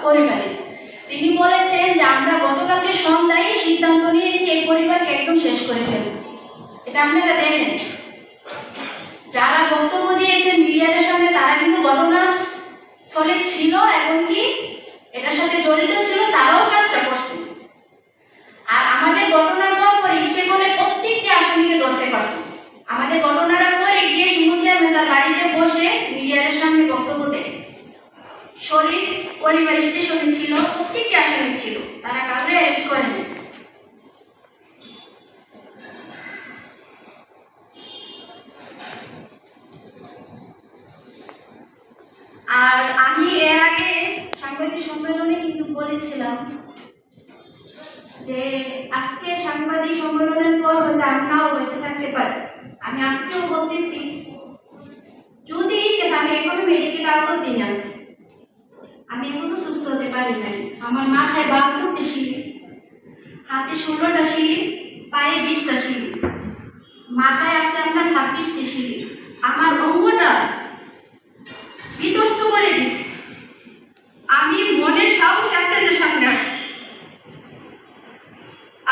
পরিবারে। তিনি বলেছেন যে আমরা গতকালকে সন্ধ্যায় সিদ্ধান্ত নিয়েছি এই পরিবারকে একদম শেষ করে ফেলব। এটা আপনারা দেখেন, যারা বক্তব্য দিয়েছেন মিডিয়ার সামনে তারা কিন্তু ঘটনাস্থলে ছিল এবং কি এটার সাথে জড়িত ছিল, তারাও কাজটা করছে। আর আমাদের ঘটনার পর ইচ্ছে করে প্রত্যেকটি আসামিকে ধরতে পারত। আমাদের ঘটনাটা পরে গিয়ে সুমুজি আহমেদ তার বাড়িতে বসে মিডিয়ার সামনে বক্তব্য দেয়। শরীফ পরিবার স্টেশনে ছিল, প্রত্যেকটি আসামি ছিল, তারা কাউকে অ্যারেস্ট করেনি। আর আমি এর আগে সাংবাদিক সম্মেলনে কিন্তু বলেছিলাম যে আজকে সাংবাদিক সম্মেলনের পর হয়তো আমি নাও বেঁচে থাকতে পারি। আমি আজকেও বলতেছি, যদি আমি এখনো মেডিকেল আউটও দিন আছি, আমি এখনো সুস্থ হতে পারি নাই। আমার মাথায় 72টি সিঁড়ি, হাতে 16টা সিঁড়ি, পায়ে 20টা সিঁড়ি, মাথায় আছে আপনার 26টি সিঁড়ি। আমার অঙ্গটা বিধ্বস্ত করে দিছে। আমি মনের সাহস আপনাদের সামনে আসছি।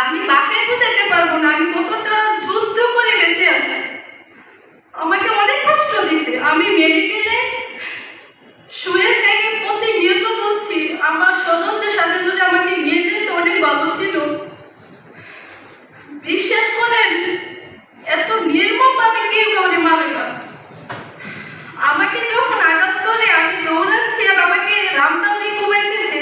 আমি বাসায় বোঝাতে পারবো না আমি কতটা যুদ্ধ করে বেঁচে আছি। আমাকে অনেক কষ্ট দিছে। আমি মেডিকেলে শুয়ে থেকে প্রতিনিয়ত বলছি আমার স্বজনদের সাথে যদি আমাকে নিয়ে যেত অনেক ভালো ছিল। বিশ্বাস করেন, এত নির্মমভাবে কেউ কাউকে মারে না। আমাকে যখন আঘাত করে আমি দৌড়াচ্ছি আর আমাকে রামদাও দিয়ে ঘুমাইতেছে,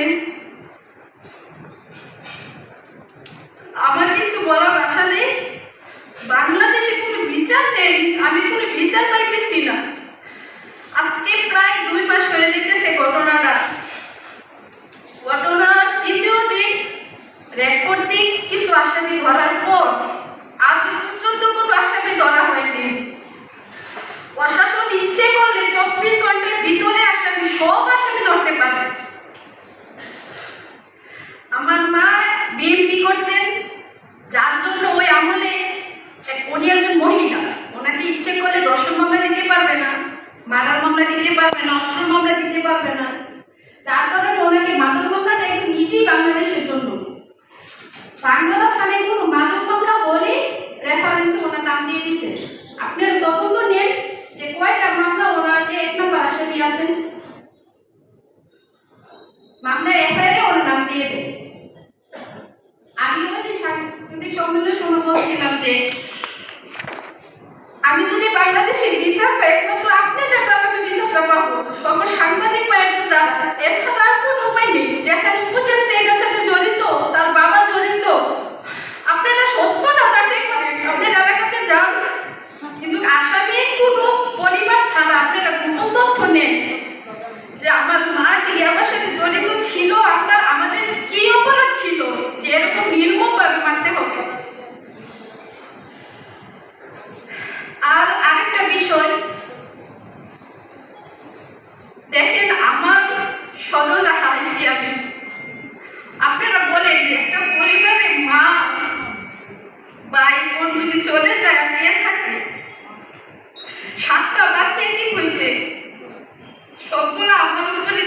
আমার কিছু বলার ভাষা নেই। বাংলাদেশে কোনো বিচার নেই, আমি কোনো বিচার পাইতেছি না। আজকে প্রায় 2 মাস হয়ে যেতেছে ঘটনার তৃতীয় দিন রেকর্ড দিন কিছু আসামি ধরার পর আজ পর্যন্ত কোনো আসামি ধরা হয়নি। প্রশাসন ইচ্ছে করলে 24 ঘন্টার ভিতরে সব আসামি ধরতে পারে। আমার মা বিএমপি করতেন, যার জন্য ওই আমলে উনি একজন মহিলা, ওনাকে ইচ্ছে করলে ধর্ষণ মামলা দিতে পারবে না, মার্ডার মামলা দিতে পারবে না, অস্ত্র মামলা দিতে পারবে না। যার কারণে ওনাকে মাদক মামলাটা একটু নিজেই বাংলাদেশের জন্য বাংলা থানায় কোনো মাদক মামলা হলে রেফারেন্সে ওনার নাম দিয়ে দিতে। আপনারা তখন তো নেন যে কয়টা মামলা ওনার যে 1 নম্বর আসামি আছেন, মামলার এফআইআরে ওনার নাম দিয়ে দেয়। আমি ওই সাংবাদিক সম্মেলনে সময় বলছিলাম যে আমি যদি বাংলাদেশে বিচার পাই একমাত্র আপনাদের দ্বারা আমি বিচারটা পাবো, সকল সাংবাদিক ভাইদের দ্বারা। এছাড়া আর কোনো উপায় নেই। যেখানে উপদেষ্টা এটার সাথে জড়িত, তার বাবা জড়িত, আপনারা সত্যটা যাচাই করেন, আপনার এলাকাতে যান, কিন্তু আসামি কোনো পরিবার ছাড়া আপনারা গোপন তথ্য নেন যে আমার মা কি আমার সাথে জড়িত ছিল, আমাদের কি অপরাধ ছিল যে এরকম নির্মমভাবে মারতে হবে। আর আরেকটা বিষয় দেখেন, আমার স্বজনরা হারাইছি আমি। আপনারা বলেন একটা পরিবারে মা ভাই বোন যদি চলে যায়, মেয়ে থাকে, 7টা বাচ্চা কি হয়েছে, সবগুলো আমার উপরে